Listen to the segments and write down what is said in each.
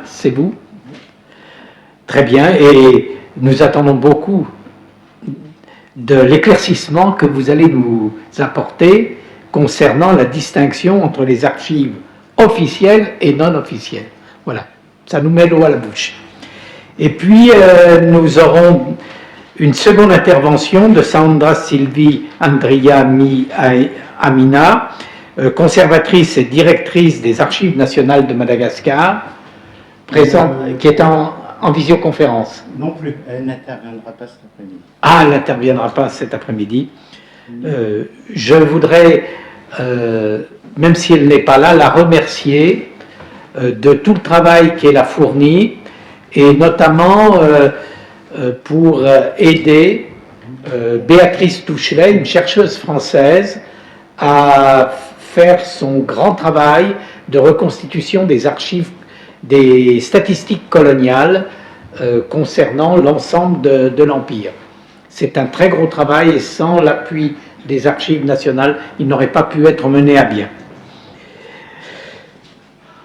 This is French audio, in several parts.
c'est vous? Très bien, et nous attendons beaucoup de l'éclaircissement que vous allez nous apporter concernant la distinction entre les archives officielles et non officielles. Voilà, ça nous met l'eau à la bouche. Et puis, nous aurons une seconde intervention de Sandra Sylvie Andria Amina, conservatrice et directrice des Archives nationales de Madagascar, présente, qui est en visioconférence. Non plus, elle n'interviendra pas cet après-midi. Ah, elle n'interviendra pas cet après-midi. Je voudrais, même si elle n'est pas là, la remercier de tout le travail qu'elle a fourni, et notamment pour aider Béatrice Touchelet, une chercheuse française, à faire son grand travail de reconstitution des archives, des statistiques coloniales concernant l'ensemble de l'Empire. C'est un très gros travail et sans l'appui des archives nationales, il n'aurait pas pu être mené à bien.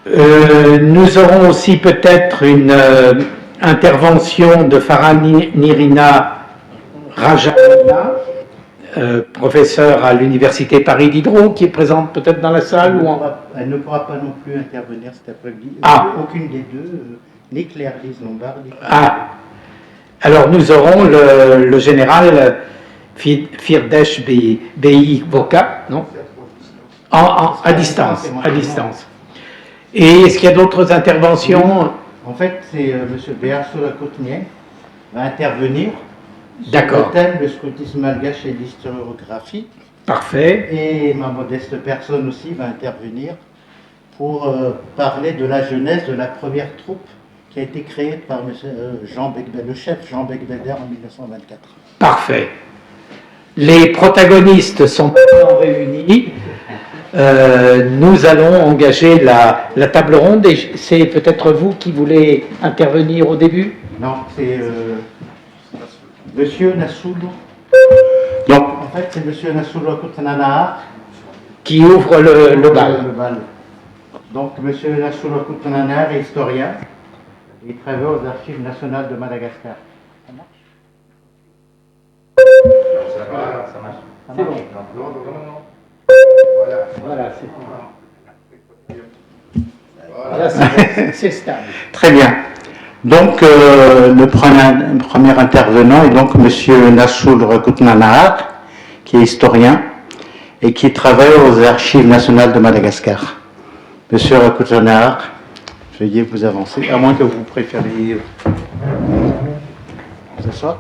Nous aurons aussi peut-être une intervention de Farah Nirina Rajana, professeure à l'Université Paris Diderot, qui est présente peut-être dans la salle. Elle ne pourra pas non plus intervenir cet après-midi. Aucune des deux, ni Claire-Lise Lombard. Alors nous aurons le général Firdesh Bey Voka, non, à distance. Et est-ce qu'il y a d'autres interventions? En fait, c'est M. Béarsola Coutnier va intervenir sur le thème le scoutisme malgache et l'historiographie. Parfait. Et ma modeste personne aussi va intervenir pour parler de la genèse de la première troupe qui a été créée par le chef Jean Becbéder en 1924. Parfait. Les protagonistes sont maintenant réunis. Nous allons engager la table ronde et c'est peut-être vous qui voulez intervenir au début? Non, c'est Monsieur Nassoulou. Donc, en fait, c'est Monsieur Nassoulou Koutananahar qui ouvre le bal. Donc, Monsieur Nassoulou Koutananahar est historien. Il travaille aux Archives nationales de Madagascar. Ça marche? Ça marche. C'est bon. Non. Voilà, c'est stable. Très bien. Donc, le premier intervenant est donc M. Nassoul Rekutnanahar, qui est historien et qui travaille aux Archives nationales de Madagascar. M. Rekutnanahar, veuillez vous avancer, à moins que vous préfériez vous asseoir.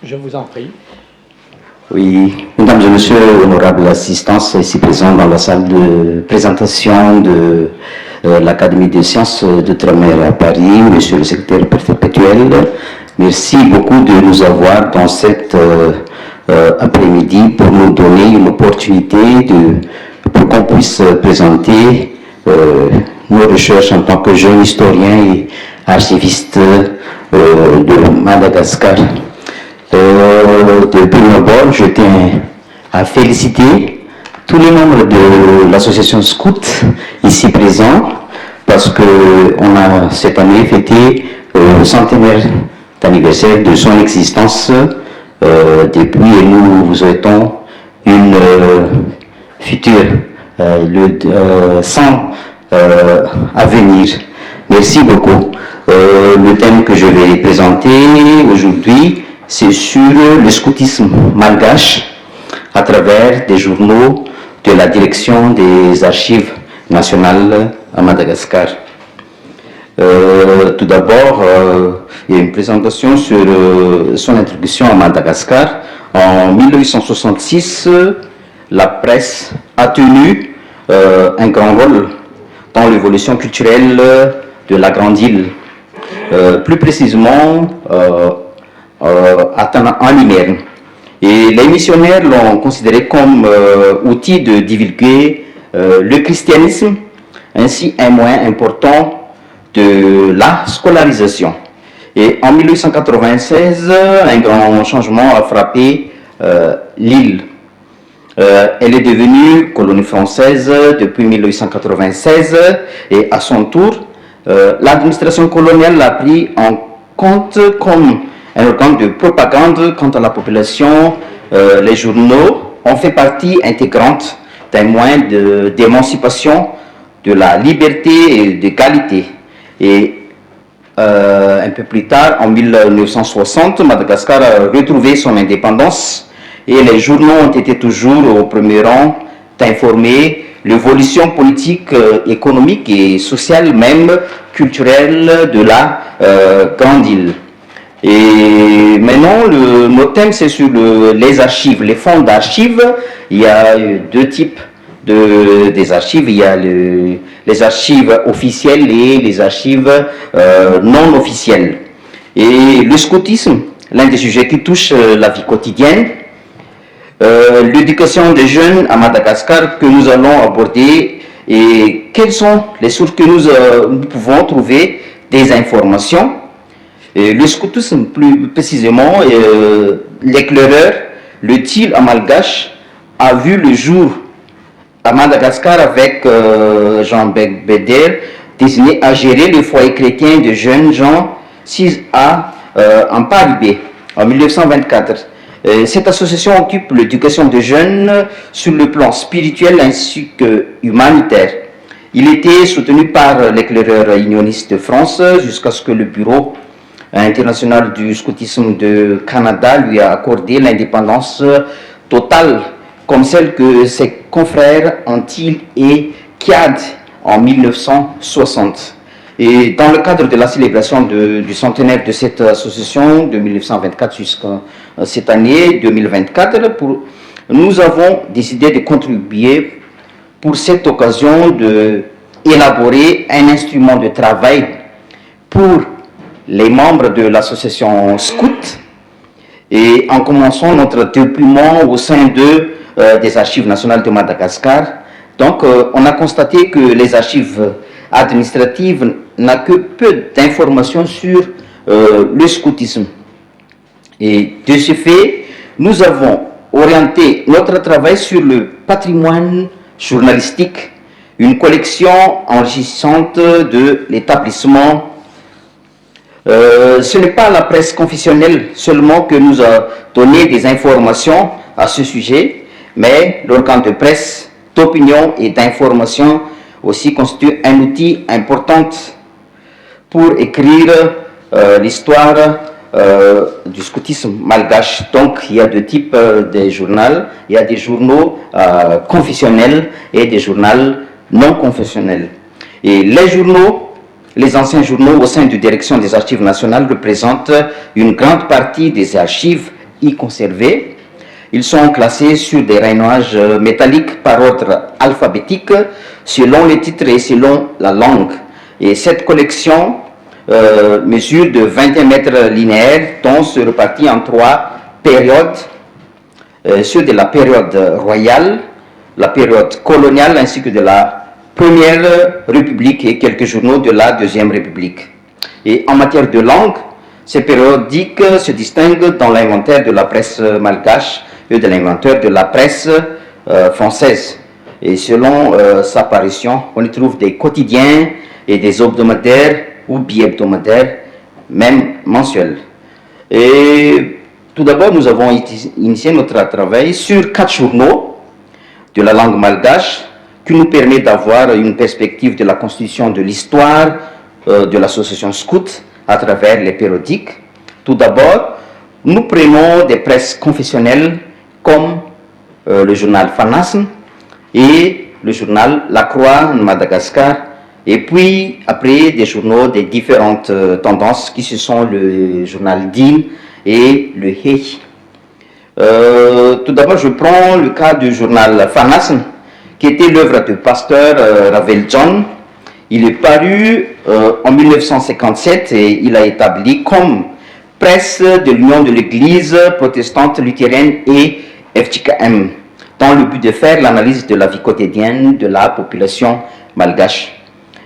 Je vous en prie. Oui, mesdames et messieurs, honorables assistants ici présents dans la salle de présentation de l'Académie des sciences d'Outre-mer à Paris, monsieur le secrétaire perpétuel, merci beaucoup de nous avoir dans cet après-midi pour nous donner une opportunité pour qu'on puisse présenter nos recherches en tant que jeune historien et archiviste de Madagascar. De prime abord, je tiens à féliciter tous les membres de l'association Scout ici présents parce qu'on a cette année fêté le centenaire d'anniversaire de son existence depuis et nous vous souhaitons une future sans à venir. Merci beaucoup. Le thème que je vais présenter aujourd'hui, c'est sur le scoutisme malgache à travers des journaux de la direction des archives nationales à Madagascar. Tout d'abord, il y a une présentation sur son introduction à Madagascar. En 1866, la presse a tenu un grand rôle dans l'évolution culturelle de la grande île. Plus précisément, en Limerne. Et les missionnaires l'ont considéré comme outil de divulguer le christianisme ainsi un moyen important de la scolarisation. Et en 1896, un grand changement a frappé l'île. Elle est devenue colonie française depuis 1896 et à son tour, l'administration coloniale l'a pris en compte comme un organe de propagande quant à la population. Les journaux ont fait partie intégrante d'un moyen d'émancipation, de la liberté et d'égalité. Et un peu plus tard, en 1960, Madagascar a retrouvé son indépendance et les journaux ont été toujours au premier rang d'informer l'évolution politique, économique et sociale, même culturelle de la grande île. Et maintenant, notre thème, c'est sur les archives, les fonds d'archives. Il y a deux types des archives. Il y a les archives officielles et les archives non officielles. Et le scoutisme, l'un des sujets qui touche la vie quotidienne, l'éducation des jeunes à Madagascar que nous allons aborder, et quelles sont les sources que nous pouvons trouver des informations. Et le scoutisme, plus précisément, l'éclaireur, le TIL à malgache, a vu le jour à Madagascar avec Jean Beder, désigné à gérer le foyer chrétien de jeunes gens 6A en Paribé en 1924. Cette association occupe l'éducation des jeunes sur le plan spirituel ainsi que humanitaire. Il était soutenu par l'éclaireur unioniste de France jusqu'à ce que le bureau international du scoutisme de Canada lui a accordé l'indépendance totale, comme celle que ses confrères Antilles et Kiad en 1960. Et dans le cadre de la célébration du centenaire de cette association de 1924 jusqu'à cette année 2024, nous avons décidé de contribuer pour cette occasion d'élaborer un instrument de travail pour les membres de l'association Scout, et en commençant notre déploiement au sein des archives nationales de Madagascar. Donc, on a constaté que les archives administratives n'ont que peu d'informations sur le scoutisme. Et de ce fait, nous avons orienté notre travail sur le patrimoine journalistique, une collection enrichissante de l'établissement. Ce n'est pas la presse confessionnelle seulement que nous a donné des informations à ce sujet, mais l'organe de presse, d'opinion et d'information aussi constitue un outil important pour écrire l'histoire du scoutisme malgache. Donc, il y a deux types de journaux. Il y a des journaux confessionnels et des journaux non confessionnels. Et les journaux, les anciens journaux au sein de la direction des archives nationales représentent une grande partie des archives y conservées. Ils sont classés sur des rayonnages métalliques par ordre alphabétique, selon les titres et selon la langue. Et cette collection mesure de 21 mètres linéaires, dont se répartit en 3 périodes, ceux de la période royale, la période coloniale, ainsi que de la Première République et quelques journaux de la Deuxième République. Et en matière de langue, ces périodiques se distinguent dans l'inventaire de la presse malgache et de l'inventaire de la presse française. Et selon sa parution, on y trouve des quotidiens et des hebdomadaires ou bi-hebdomadaires, même mensuels. Et tout d'abord, nous avons initié notre travail sur 4 journaux de la langue malgache, qui nous permet d'avoir une perspective de la constitution de l'histoire de l'association Scout à travers les périodiques. Tout d'abord, nous prenons des presses confessionnelles comme le journal Fanasn et le journal La Croix de Madagascar, et puis après des journaux des différentes tendances qui se sont le journal Din et le Hei. Tout d'abord, je prends le cas du journal Fanasn, qui était l'œuvre de pasteur Ravel John. Il est paru en 1957 et il a établi comme presse de l'Union de l'Église protestante luthérienne et FTKM, dans le but de faire l'analyse de la vie quotidienne de la population malgache.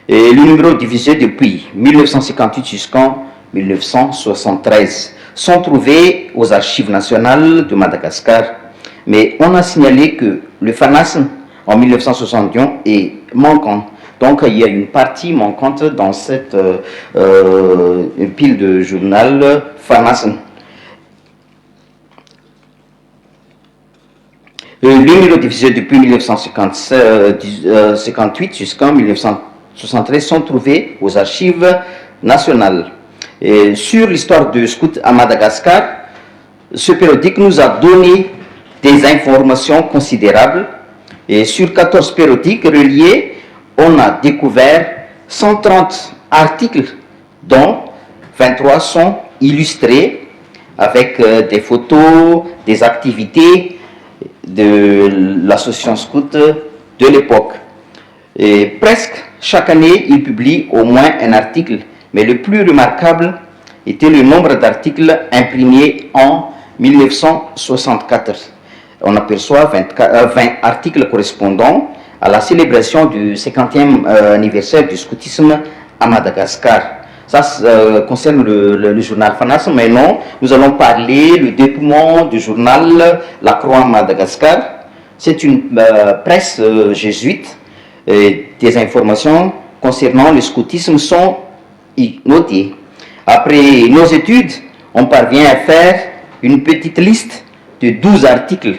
Et le numéro divisé depuis 1958 jusqu'en 1973 sont trouvés aux archives nationales de Madagascar. Mais on a signalé que le FANAS en 1961 est manquant. Donc il y a une partie manquante dans cette pile de journal FANAS. Le numéro divisé depuis 1958 jusqu'en 1973 sont trouvés aux archives nationales. Et sur l'histoire du scout à Madagascar, ce périodique nous a donné des informations considérables. Et sur 14 périodiques reliés, on a découvert 130 articles, dont 23 sont illustrés avec des photos, des activités de l'association scout de l'époque. Et presque chaque année, il publie au moins un article, mais le plus remarquable était le nombre d'articles imprimés en 1964. On aperçoit 20 articles correspondant à la célébration du 50e anniversaire du scoutisme à Madagascar. Ça concerne le journal FANAS, mais non, nous allons parler du dépouillement du journal La Croix Madagascar. C'est une presse jésuite. Et des informations concernant le scoutisme sont notées. Après nos études, on parvient à faire une petite liste de 12 articles,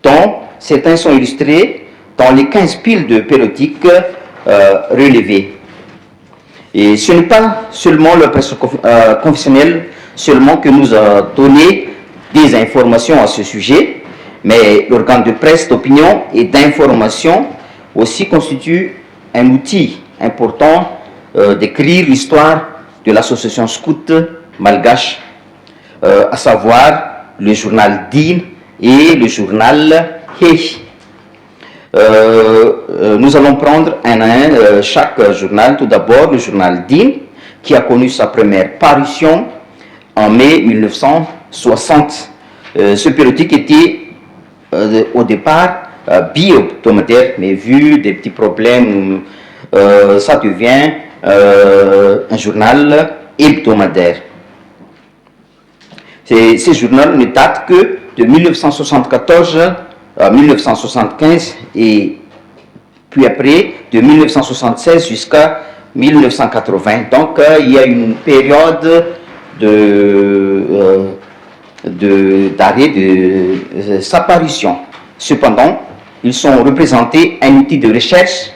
dont certains sont illustrés dans les 15 piles de périodiques relevées. Et ce n'est pas seulement la presse confessionnelle seulement que nous a donné des informations à ce sujet, mais l'organe de presse d'opinion et d'information aussi constitue un outil important d'écrire l'histoire de l'association scout malgache, à savoir le journal DIN et le journal Hei. Nous allons prendre un à un chaque journal. Tout d'abord, le journal DIN, qui a connu sa première parution en mai 1960. Ce périodique était au départ bi-hebdomadaire, mais vu des petits problèmes, ça devient un journal hebdomadaire. Ces journaux ne datent que de 1974 à 1975 et puis après de 1976 jusqu'à 1980. Donc il y a une période d'arrêt de sa parution. Cependant, ils sont représentés un outil de recherche,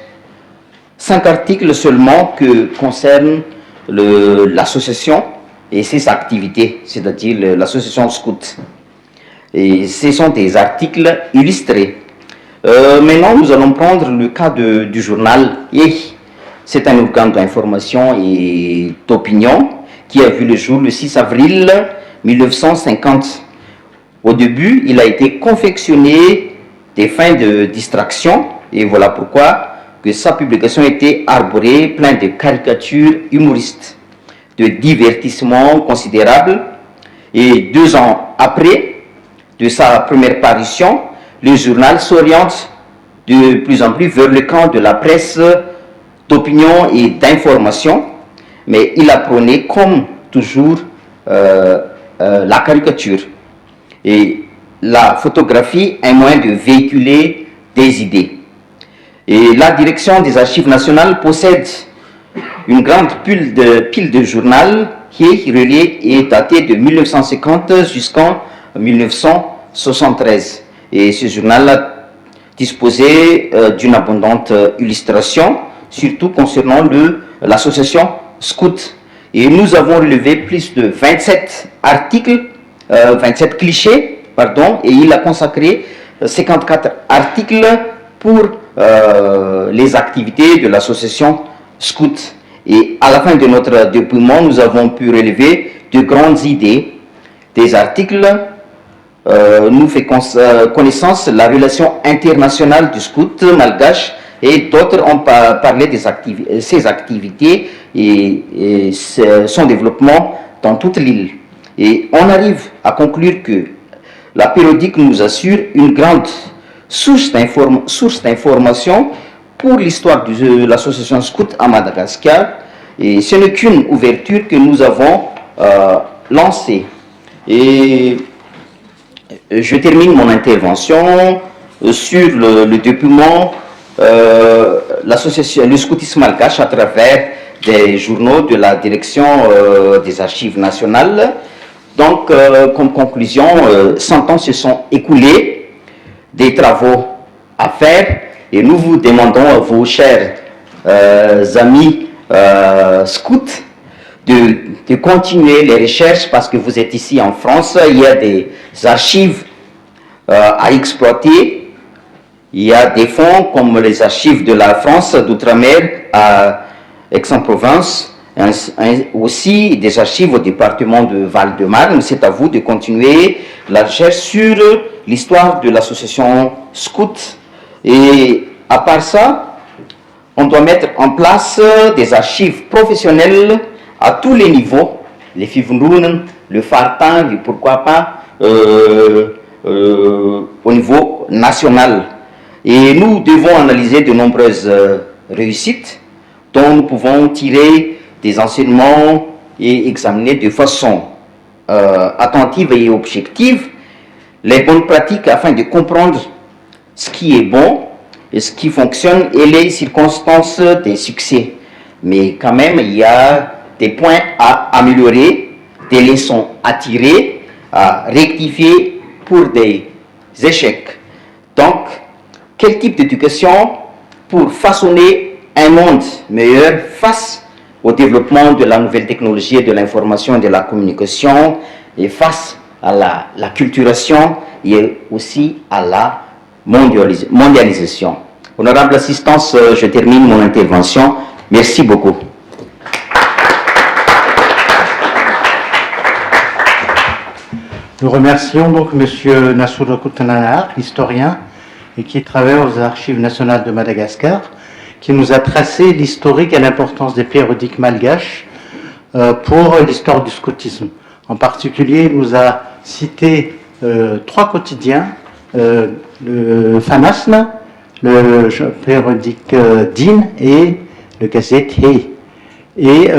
5 articles seulement que concernent l'association et ses activités, c'est-à-dire l'association scout. Et ce sont des articles illustrés. Maintenant, nous allons prendre le cas du journal Hei. C'est un organe d'information et d'opinion qui a vu le jour le 6 avril 1950. Au début, il a été confectionné des fins de distraction, et voilà pourquoi que sa publication était arborée plein de caricatures humoristes, de divertissements considérables. Et 2 ans après de sa première parution, le journal s'oriente de plus en plus vers le camp de la presse d'opinion et d'information, mais il apprenait comme toujours la caricature. Et la photographie est un moyen de véhiculer des idées. Et la direction des archives nationales possède une grande pile de journal qui est reliée et datée de 1950 jusqu'en 1973. Et ce journal disposait d'une abondante illustration, surtout concernant l'association scout. Et nous avons relevé plus de 27 articles, 27 clichés, pardon, et il a consacré 54 articles pour les activités de l'association scout. Et à la fin de notre dépouillement, nous avons pu relever de grandes idées. Des articles nous fait connaissance de la relation internationale du scout malgache, et d'autres ont parlé de ses activités et son développement dans toute l'île. Et on arrive à conclure que la périodique nous assure une grande source d'information pour l'histoire de l'association Scout à Madagascar. Et ce n'est qu'une ouverture que nous avons lancée. Et je termine mon intervention sur le document l'association, le scoutisme malgache à travers des journaux de la direction des archives nationales. Donc, comme conclusion, 100 ans se sont écoulés, des travaux à faire, et nous vous demandons à vos chers amis scouts de continuer les recherches parce que vous êtes ici en France, il y a des archives à exploiter, il y a des fonds comme les archives de la France d'outre-mer à Aix-en-Provence, aussi des archives au département de Val-de-Marne. C'est à vous de continuer la recherche sur l'histoire de l'association Scout. Et à part ça, on doit mettre en place des archives professionnelles à tous les niveaux, les Fivnroun, le Fartang, et pourquoi pas au niveau national. Et nous devons analyser de nombreuses réussites dont nous pouvons tirer des enseignements et examiner de façon attentive et objective les bonnes pratiques afin de comprendre ce qui est bon et ce qui fonctionne et les circonstances des succès. Mais quand même, il y a des points à améliorer, des leçons à tirer, à rectifier pour des échecs. Donc, quel type d'éducation pour façonner un monde meilleur face au développement de la nouvelle technologie de l'information et de la communication et face à la culturation et aussi à la mondialisation. Honorable assistance, je termine mon intervention. Merci beaucoup. Nous remercions donc M. Nassour Rakoutananaar, historien, et qui travaille aux Archives nationales de Madagascar, qui nous a tracé l'historique et l'importance des périodiques malgaches pour l'histoire du scoutisme. En particulier, il nous a cité 3 quotidiens, le Fanasna, le périodique Din et le Gazette Hey. Et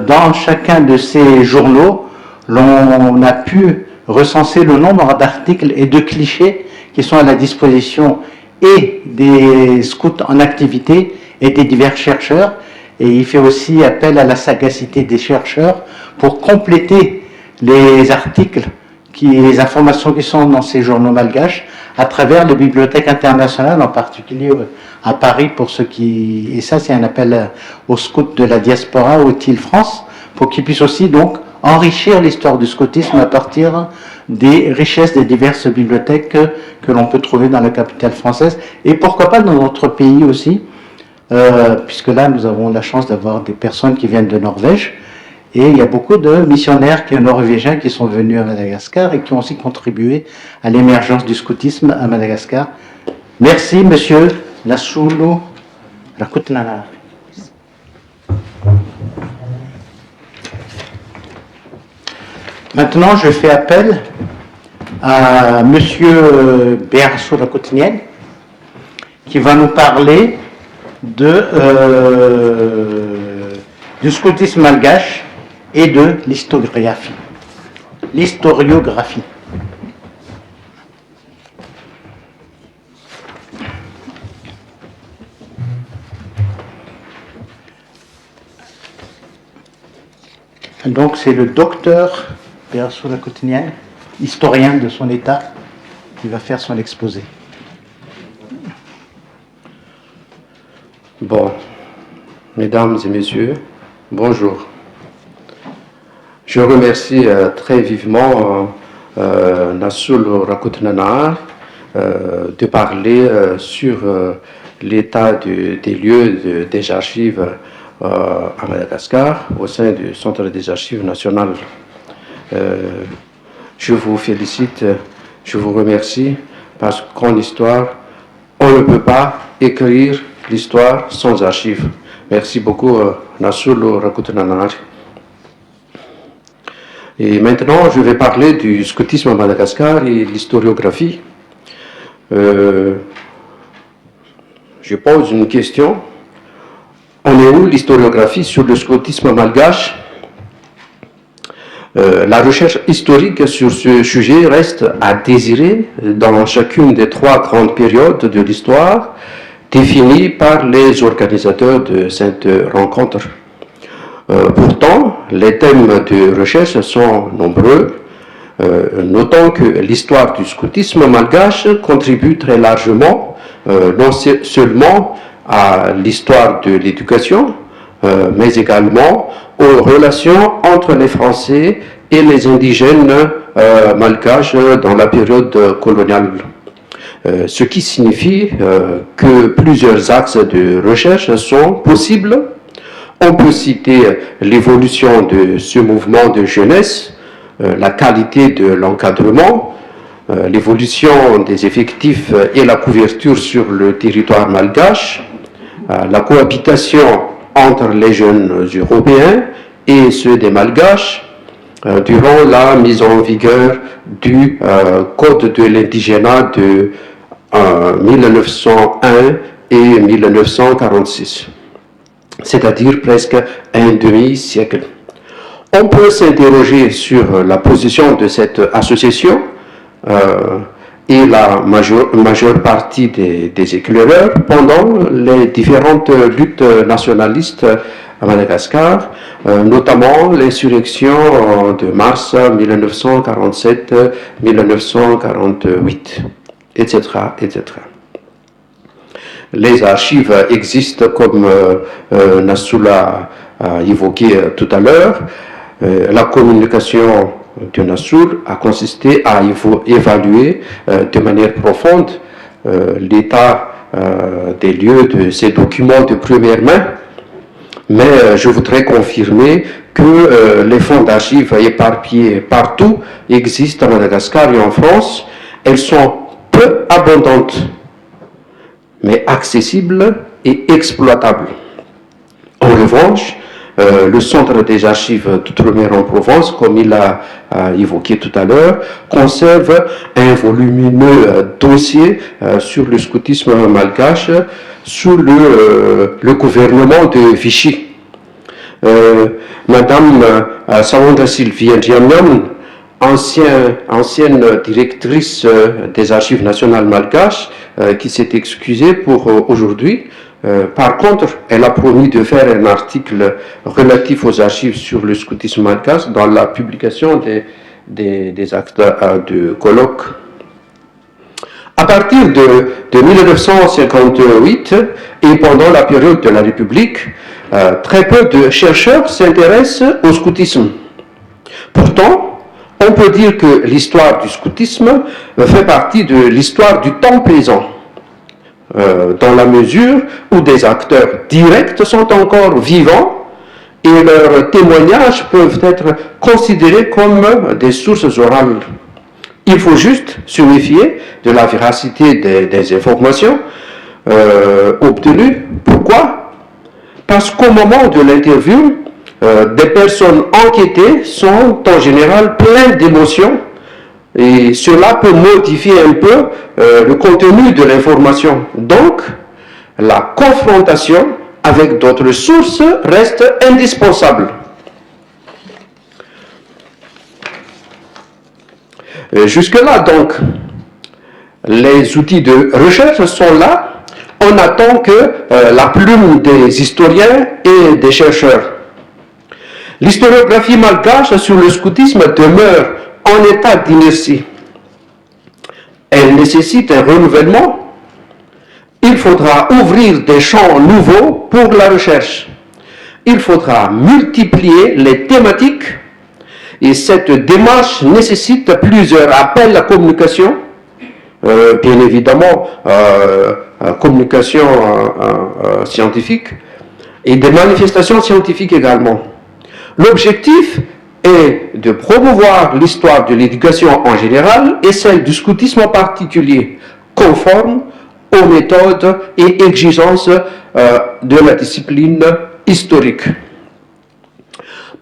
dans chacun de ces journaux, l'on a pu recenser le nombre d'articles et de clichés qui sont à la disposition et des scouts en activité et des divers chercheurs. Et il fait aussi appel à la sagacité des chercheurs pour compléter les articles, les informations qui sont dans ces journaux malgaches à travers les bibliothèques internationales, en particulier à Paris pour ceux qui... Et ça, c'est un appel aux scouts de la diaspora, au TIL France, pour qu'ils puissent aussi donc enrichir l'histoire du scoutisme à partir des richesses des diverses bibliothèques que l'on peut trouver dans la capitale française et pourquoi pas dans notre pays aussi, puisque là nous avons la chance d'avoir des personnes qui viennent de Norvège et il y a beaucoup de missionnaires norvégiens qui sont venus à Madagascar et qui ont aussi contribué à l'émergence du scoutisme à Madagascar. Merci Monsieur Nassour Rakoutananaar. Maintenant, je fais appel à Monsieur Bersour Rakoutanien qui va nous parler du scoutisme malgache et de l'historiographie. Donc c'est le docteur Bersour Rakoutanien, historien de son état, qui va faire son exposé. Bon, mesdames et messieurs, bonjour. Je remercie très vivement Nassour Rakoutananaar de parler sur l'état des lieux des archives à Madagascar, au sein du Centre des archives nationales. Je vous félicite, je vous remercie, parce qu'en histoire, on ne peut pas écrire l'histoire sans archives. Merci beaucoup, Nassour Rakoutananaar. Et maintenant, je vais parler du scoutisme à Madagascar et l'historiographie. Je je pose une question. On est où l'historiographie sur le scoutisme malgache? La recherche historique sur ce sujet reste à désirer dans chacune des 3 grandes périodes de l'histoire définies par les organisateurs de cette rencontre. Pourtant, les thèmes de recherche sont nombreux. Notons que l'histoire du scoutisme malgache contribue très largement, non seulement à l'histoire de l'éducation, mais également aux relations entre les Français et les indigènes malgaches dans la période coloniale. Ce qui signifie que plusieurs axes de recherche sont possibles. On peut citer l'évolution de ce mouvement de jeunesse, la qualité de l'encadrement, l'évolution des effectifs et la couverture sur le territoire malgache, la cohabitation entre les jeunes européens et ceux des malgaches durant la mise en vigueur du Code de l'indigénat de 1901 et 1946, c'est-à-dire presque un demi-siècle. On peut s'interroger sur la position de cette association et la majeure partie des éclaireurs pendant les différentes luttes nationalistes à Madagascar, notamment l'insurrection de mars 1947-1948, etc., etc. Les archives existent, comme Nassoul a évoqué tout à l'heure. La communication de Nassoul a consisté à évaluer de manière profonde l'état des lieux de ces documents de première main, mais je voudrais confirmer que les fonds d'archives éparpillés partout existent à Madagascar et en France. Elles sont peu abondantes, mais accessibles et exploitables. En revanche, le Centre des archives d'outre-mer en Provence, comme il a évoqué tout à l'heure, conserve un volumineux dossier sur le scoutisme malgache sous le gouvernement de Vichy. Madame Sawanda Sylvie Ndiamniam, ancienne directrice des archives nationales malgaches, qui s'est excusée pour aujourd'hui. Par contre, elle a promis de faire un article relatif aux archives sur le scoutisme malgache dans la publication des actes de colloque. À partir de 1958 et pendant la période de la République, très peu de chercheurs s'intéressent au scoutisme. Pourtant, on peut dire que l'histoire du scoutisme fait partie de l'histoire du temps présent, dans la mesure où des acteurs directs sont encore vivants et leurs témoignages peuvent être considérés comme des sources orales. Il faut juste se méfier de la véracité des informations obtenues. Pourquoi? Parce qu'au moment de l'interview, des personnes enquêtées sont en général pleines d'émotions et cela peut modifier un peu le contenu de l'information. Donc, la confrontation avec d'autres sources reste indispensable. Jusque-là, donc, les outils de recherche sont là. On attend que la plume des historiens et des chercheurs. L'historiographie malgache sur le scoutisme demeure en état d'inertie. Elle nécessite un renouvellement. Il faudra ouvrir des champs nouveaux pour la recherche. Il faudra multiplier les thématiques et cette démarche nécessite plusieurs appels à communication, bien évidemment communication scientifique et des manifestations scientifiques également. L'objectif est de promouvoir l'histoire de l'éducation en général et celle du scoutisme en particulier, conforme aux méthodes et exigences de la discipline historique.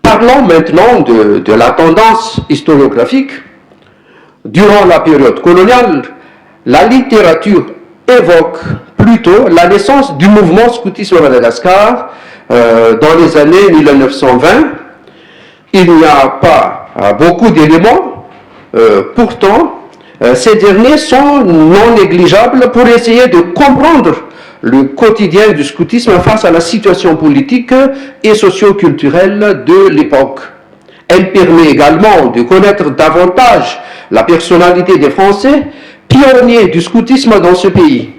Parlons maintenant de la tendance historiographique. Durant la période coloniale, la littérature évoque plutôt la naissance du mouvement scoutisme à Madagascar dans les années 1920. Il n'y a pas beaucoup d'éléments, pourtant ces derniers sont non négligeables pour essayer de comprendre le quotidien du scoutisme face à la situation politique et socio-culturelle de l'époque. Elle permet également de connaître davantage la personnalité des Français, pionniers du scoutisme dans ce pays.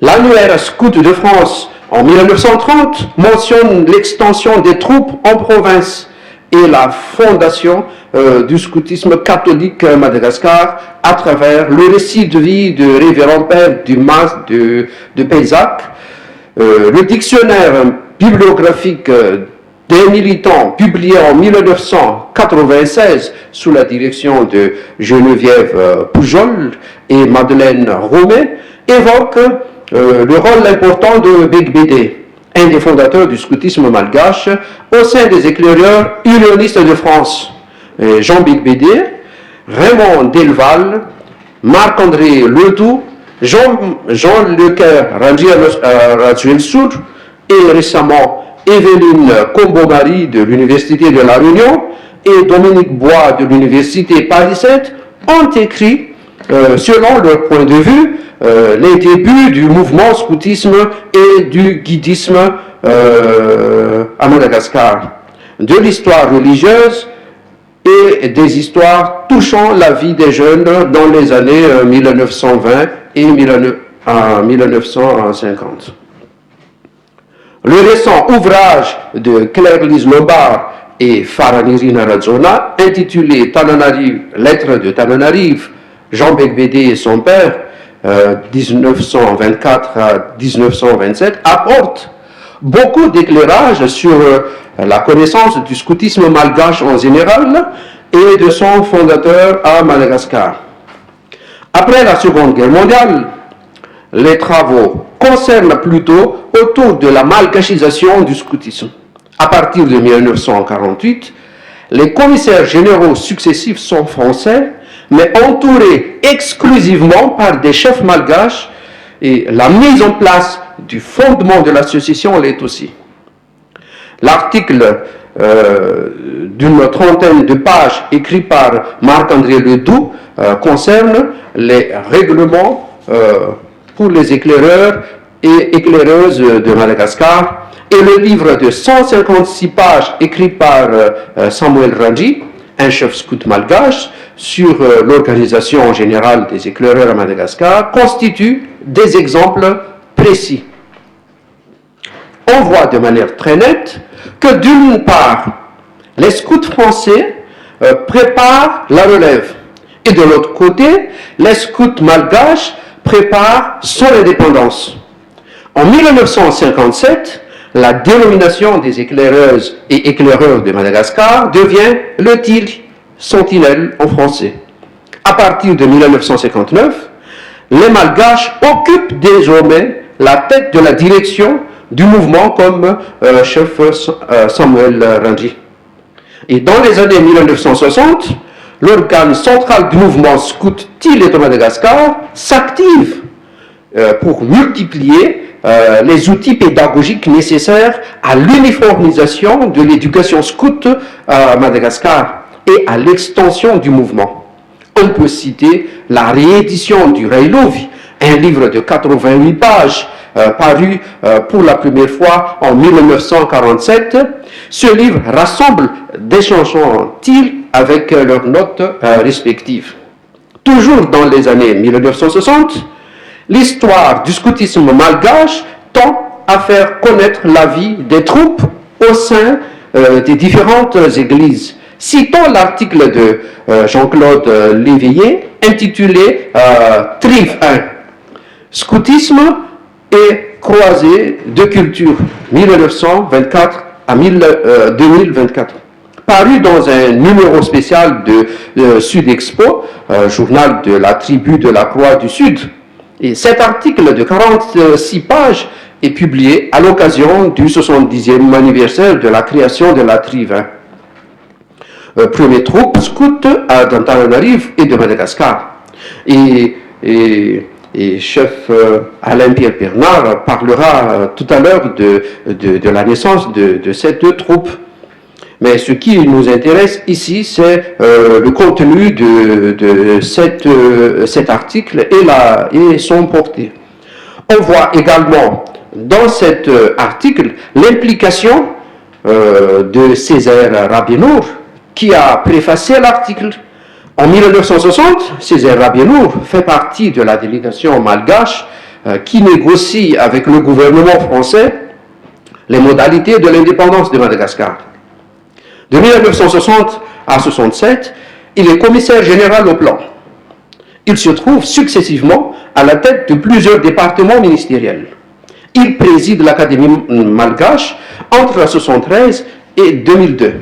L'annuaire Scout de France en 1930 mentionne l'extension des troupes en province et la fondation du scoutisme catholique à Madagascar à travers le récit de vie de révérend père Dumas de Paysac, le dictionnaire bibliographique des militants publié en 1996 sous la direction de Geneviève Pujol et Madeleine Romet évoque le rôle important de Big Bédé, un des fondateurs du scoutisme malgache au sein des éclaireurs unionistes de France. Jean Big Bédé, Raymond Delval, Marc-André Ledoux, Jean Lecoeur Rajwelsour et récemment Evelyne Combo-Marie de l'Université de La Réunion et Dominique Bois de l'Université Paris 7 ont écrit, selon leur point de vue, les débuts du mouvement scoutisme et du guidisme à Madagascar, de l'histoire religieuse et des histoires touchant la vie des jeunes dans les années 1920 et 1950. Le récent ouvrage de Claire-Lise Lombard et Faraniri Narazona, intitulé Lettres de Tananarive, Jean Big Bédé et son père, 1924 à 1927, apporte beaucoup d'éclairage sur la connaissance du scoutisme malgache en général et de son fondateur à Madagascar. Après la Seconde Guerre mondiale, les travaux concernent plutôt autour de la malgachisation du scoutisme. À partir de 1948, les commissaires généraux successifs sont français, mais entourés exclusivement par des chefs malgaches, et la mise en place du fondement de l'association l'est aussi. L'article d'une trentaine de pages écrit par Marc-André Ledoux concerne les règlements pour les éclaireurs et éclaireuses de Madagascar, et le livre de 156 pages écrit par Samuel Ranji, un chef scout malgache, sur l'organisation générale des éclaireurs à Madagascar, constitue des exemples précis. On voit de manière très nette que d'une part, les scouts français préparent la relève, et de l'autre côté, les scouts malgaches préparent son indépendance. En 1957, la dénomination des éclaireuses et éclaireurs de Madagascar devient le titre sentinelle en français. À partir de 1959, les Malgaches occupent désormais la tête de la direction du mouvement comme chef Samuel Ranji. Et dans les années 1960, l'organe central du mouvement scout Tile de Madagascar s'active pour multiplier les outils pédagogiques nécessaires à l'uniformisation de l'éducation scout à Madagascar et à l'extension du mouvement. On peut citer la réédition du Reilovi, un livre de 88 pages paru pour la première fois en 1947. Ce livre rassemble des chansons Tile avec leurs notes respectives. Toujours dans les années 1960, l'histoire du scoutisme malgache tend à faire connaître la vie des troupes au sein des différentes églises. Citons l'article de Jean-Claude Léveillé intitulé Trive 1, Scoutisme et croisée de culture 1924 à 2024, paru dans un numéro spécial de Sud Expo, journal de la tribu de la Croix du Sud. Et cet article de 46 pages est publié à l'occasion du 70e anniversaire de la création de la Trive 1. Première troupe scout d'Antananarive et de Madagascar. Et et chef Alain-Pierre Bernard parlera tout à l'heure de la naissance de cette troupe. Mais ce qui nous intéresse ici, c'est le contenu de cet article et son portée. On voit également dans cet article l'implication de Césaire Rabienour, qui a préfacé l'article. En 1960, Césaire Rabienour fait partie de la délégation malgache qui négocie avec le gouvernement français les modalités de l'indépendance de Madagascar. De 1960 à 1967, il est commissaire général au plan. Il se trouve successivement à la tête de plusieurs départements ministériels. Il préside l'Académie malgache entre 1973 et 2002.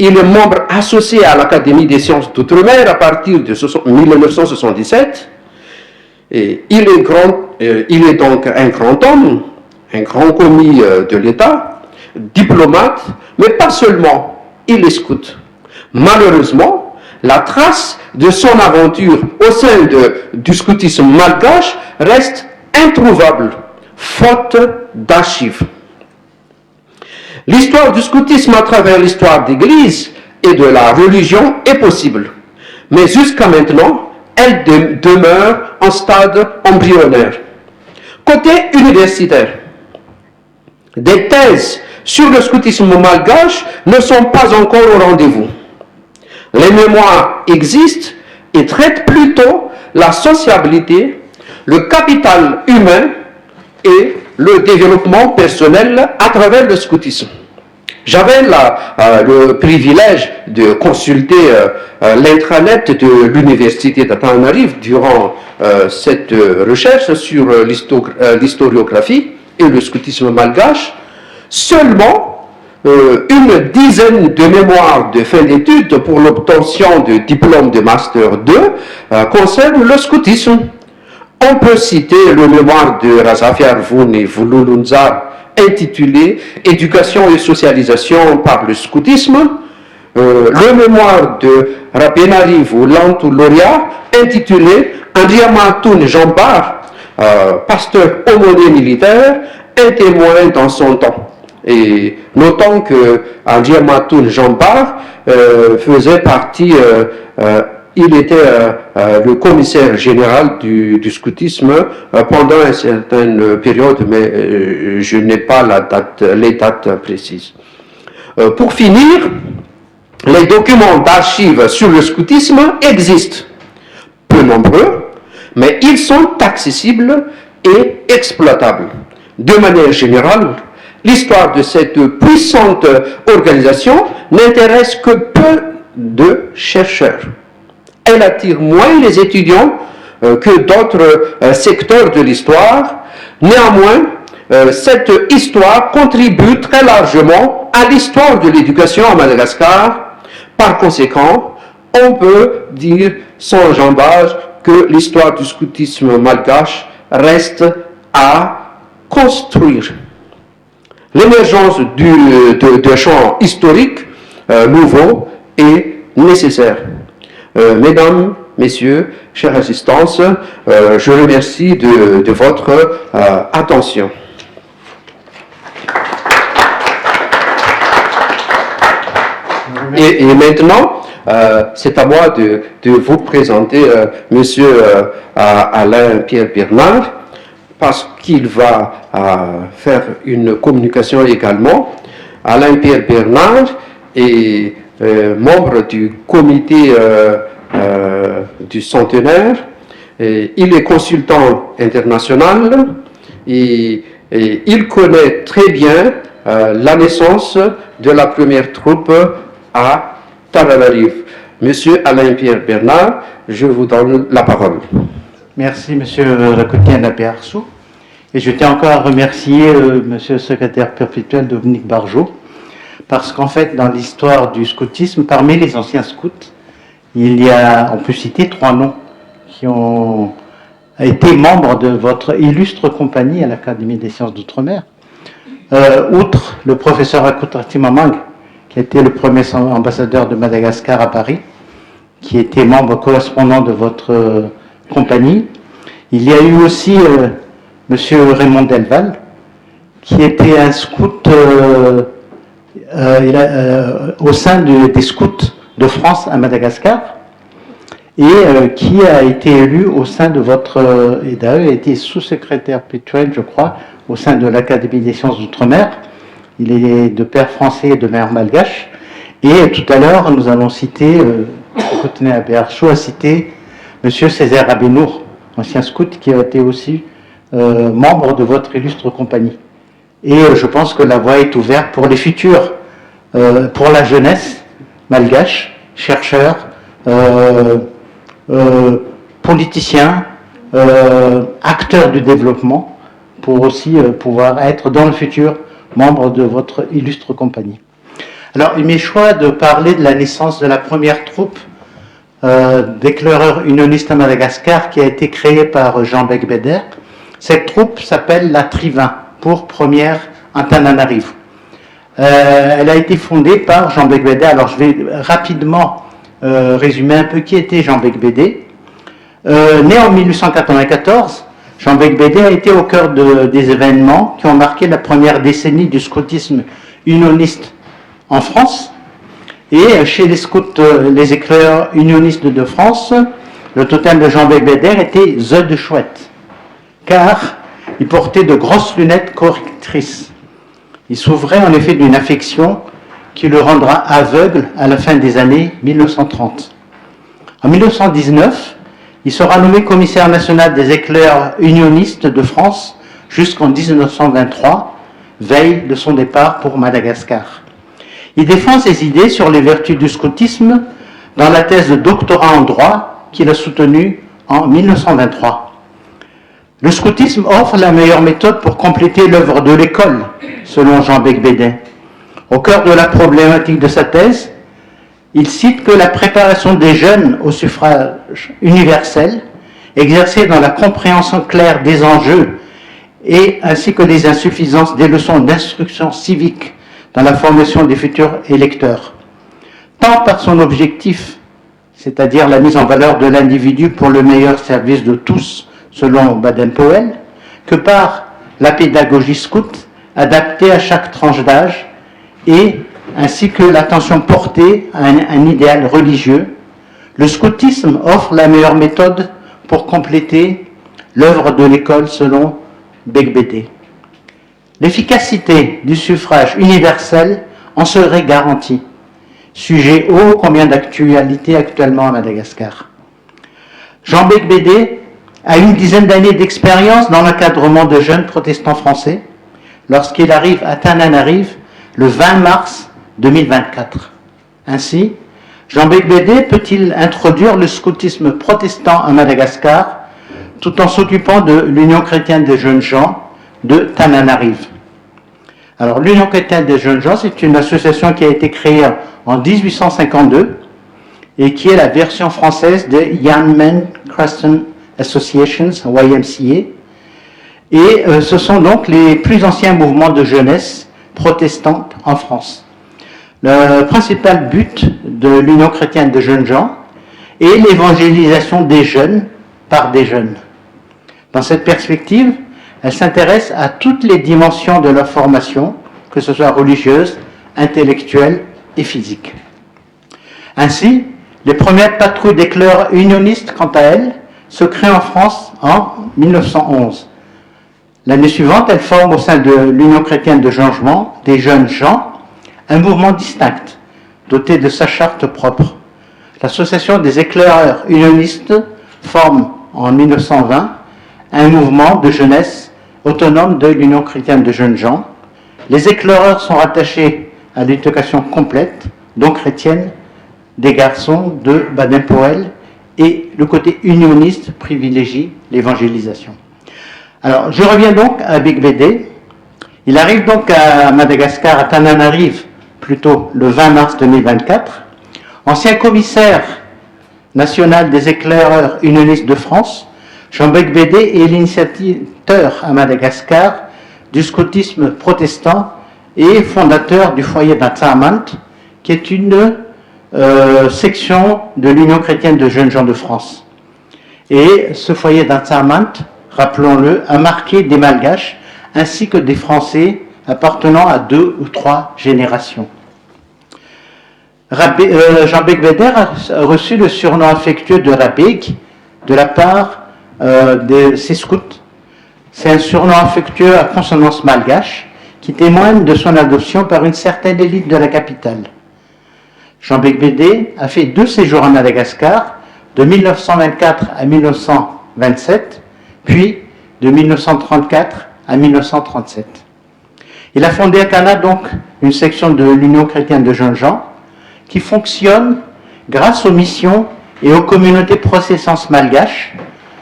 Il est membre associé à l'Académie des sciences d'outre-mer à partir de 1977. Et il est donc un grand homme, un grand commis de l'État, diplomate, mais pas seulement, il est scout. Malheureusement, la trace de son aventure au sein du scoutisme malgache reste introuvable, faute d'archives. L'histoire du scoutisme à travers l'histoire d'Église et de la religion est possible, mais jusqu'à maintenant, elle demeure en stade embryonnaire. Côté universitaire, des thèses sur le scoutisme malgache ne sont pas encore au rendez-vous. Les mémoires existent et traitent plutôt la sociabilité, le capital humain et le développement personnel à travers le scoutisme. J'avais le privilège de consulter l'intranet de l'université d'Antananarivo durant cette recherche sur l'historiographie et le scoutisme malgache. Seulement une dizaine de mémoires de fin d'études pour l'obtention de diplôme de Master 2 concernent le scoutisme. On peut citer le mémoire de Razafiar Voun et Vululunzar intitulé « Éducation et socialisation par le scoutisme », le mémoire de Rapenarivo Lantuloria intitulé « Andriamatun Jambar, pasteur aumônier militaire, un témoin dans son temps ». Et notons que Andriamatun Jambar faisait partie, il était le commissaire général du scoutisme pendant une certaine période, mais je n'ai pas les dates précises. Pour finir, les documents d'archives sur le scoutisme existent, peu nombreux, mais ils sont accessibles et exploitables. De manière générale, l'histoire de cette puissante organisation n'intéresse que peu de chercheurs. Elle attire moins les étudiants que d'autres secteurs de l'histoire. Néanmoins, cette histoire contribue très largement à l'histoire de l'éducation à Madagascar. Par conséquent, on peut dire sans jambage que l'histoire du scoutisme malgache reste à construire. L'émergence de champs historiques nouveaux est nécessaire. Mesdames, Messieurs, chers assistants, je remercie de votre attention. Et maintenant, c'est à moi de vous présenter Monsieur Alain-Pierre Bernard, parce qu'il va faire une communication également. Alain-Pierre Bernard est membre du comité du centenaire. Il est consultant international et il connaît très bien la naissance de la première troupe à Antananarivo. Monsieur Alain-Pierre Bernard, je vous donne la parole. Merci, Monsieur Rakutien Napiarsou. Et je tiens encore à remercier Monsieur le secrétaire perpétuel Dominique Barjot, parce qu'en fait, dans l'histoire du scoutisme, parmi les anciens scouts, on peut citer 3 noms qui ont été membres de votre illustre compagnie à l'Académie des sciences d'outre-mer. Outre le professeur Akutrati Mamang, qui a été le premier ambassadeur de Madagascar à Paris, qui était membre correspondant de votre compagnie. Il y a eu aussi Monsieur Raymond Delval, qui était un scout au sein des scouts de France à Madagascar, et qui a été élu au sein de votre, et d'ailleurs a été sous-secrétaire perpétuel, je crois, au sein de l'Académie des sciences d'outre-mer. Il est de père français et de mère malgache. Et tout à l'heure, nous allons citer, Koutenay Aberchou a cité M. Césaire Abénour, ancien scout, qui a été aussi membre de votre illustre compagnie. Et je pense que la voie est ouverte pour les futurs, pour la jeunesse malgache, chercheurs, politiciens, acteurs du développement, pour aussi pouvoir être dans le futur membre de votre illustre compagnie. Alors, il m'est choix de parler de la naissance de la première troupe d'éclaireurs unionistes à Madagascar qui a été créée par Jean Becbéder. Cette troupe s'appelle la Trivin, pour première Antananarivo. Elle a été fondée par Jean Becbéder. Alors, je vais rapidement résumer un peu qui était Jean Becbéder. Né en 1894, Jean Becbéder a été au cœur des événements qui ont marqué la première décennie du scoutisme unioniste en France. Et chez les scouts, les éclaireurs unionistes de France, le totem de Jean Becbéder était The de Chouette, car il portait de grosses lunettes correctrices. Il souffrait en effet d'une affection qui le rendra aveugle à la fin des années 1930. En 1919, il sera nommé commissaire national des éclaireurs unionistes de France jusqu'en 1923, veille de son départ pour Madagascar. Il défend ses idées sur les vertus du scoutisme dans la thèse de doctorat en droit qu'il a soutenue en 1923. Le scoutisme offre la meilleure méthode pour compléter l'œuvre de l'école, selon Jean Becbéder. Au cœur de la problématique de sa thèse, il cite que la préparation des jeunes au suffrage universel, exercée dans la compréhension claire des enjeux et ainsi que des insuffisances des leçons d'instruction civique dans la formation des futurs électeurs, tant par son objectif, c'est-à-dire la mise en valeur de l'individu pour le meilleur service de tous, selon Baden-Powell, que par la pédagogie scout, adaptée à chaque tranche d'âge, et ainsi que l'attention portée à un idéal religieux. Le scoutisme offre la meilleure méthode pour compléter l'œuvre de l'école selon Becbéder. L'efficacité du suffrage universel en serait garantie, sujet ô combien d'actualité actuellement à Madagascar. Jean Becbéder a une dizaine d'années d'expérience dans l'encadrement de jeunes protestants français lorsqu'il arrive à Tananarive le 20 mars 2024. Ainsi, Jean Becbéder peut-il introduire le scoutisme protestant à Madagascar tout en s'occupant de l'Union chrétienne des jeunes gens de Tananarive. Alors, l'Union chrétienne des jeunes gens, c'est une association qui a été créée en 1852 et qui est la version française de Young Men Christian Associations, YMCA. Et ce sont donc les plus anciens mouvements de jeunesse protestante en France. Le principal but de l'Union chrétienne de jeunes gens est l'évangélisation des jeunes par des jeunes. Dans cette perspective, elle s'intéresse à toutes les dimensions de leur formation, que ce soit religieuse, intellectuelle et physique. Ainsi, les premières patrouilles d'éclaireurs unionistes, quant à elles, se créent en France en 1911. L'année suivante, elles forment au sein de l'Union chrétienne de changement des jeunes gens un mouvement distinct, doté de sa charte propre. L'Association des éclaireurs unionistes forme en 1920 un mouvement de jeunesse autonome de l'Union chrétienne de jeunes gens. Les éclaireurs sont rattachés à l'éducation complète, donc chrétienne, des garçons de Baden-Powell, et le côté unioniste privilégie l'évangélisation. Alors, je reviens donc à Becbéder. Il arrive donc à Madagascar, à Tananarive, plutôt le 20 mars 2024. Ancien commissaire national des éclaireurs unionistes de France, Jean Becbéder est l'initiateur à Madagascar du scoutisme protestant et fondateur du foyer d'Atsamant, qui est une section de l'Union chrétienne de jeunes gens de France. Et ce foyer d'Ansamant, rappelons-le, a marqué des Malgaches ainsi que des Français appartenant à 2 ou 3 générations. Jean Beigbeder a reçu le surnom affectueux de Rabeg de la part de ses scouts. C'est un surnom affectueux à consonance malgache qui témoigne de son adoption par une certaine élite de la capitale. Jean Beigbeder a fait 2 séjours à Madagascar, de 1924 à 1927, puis de 1934 à 1937. Il a fondé à Tana donc une section de l'Union chrétienne de jeunes gens qui fonctionne grâce aux missions et aux communautés processance malgaches,